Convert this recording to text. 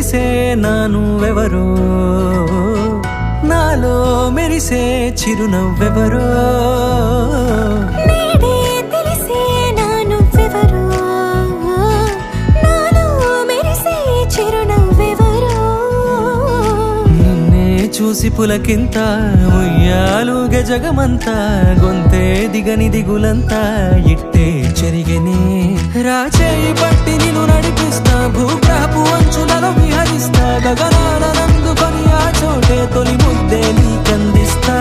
తెలిసే నానువెవరో నాలో మెరిసే చిరునవ్వెవరో నేడే తెలిసే నానువెవరో నాలో మెరిసే చిరునవ్వెవరో నిన్నే చూసి పులకింత ఉయ్యాలుగే జగమంతా గొంతే దిగని దిగులంతా ఇట్టే చెరిగెనే రాచేయి పట్టి నిన్ను నడిపిస్తా భూగ్రహపు అంచులలో విహరిస్తా గగనాల నందుకొని ఆ చోటే తొలి ముద్దే నీకందిస్తా.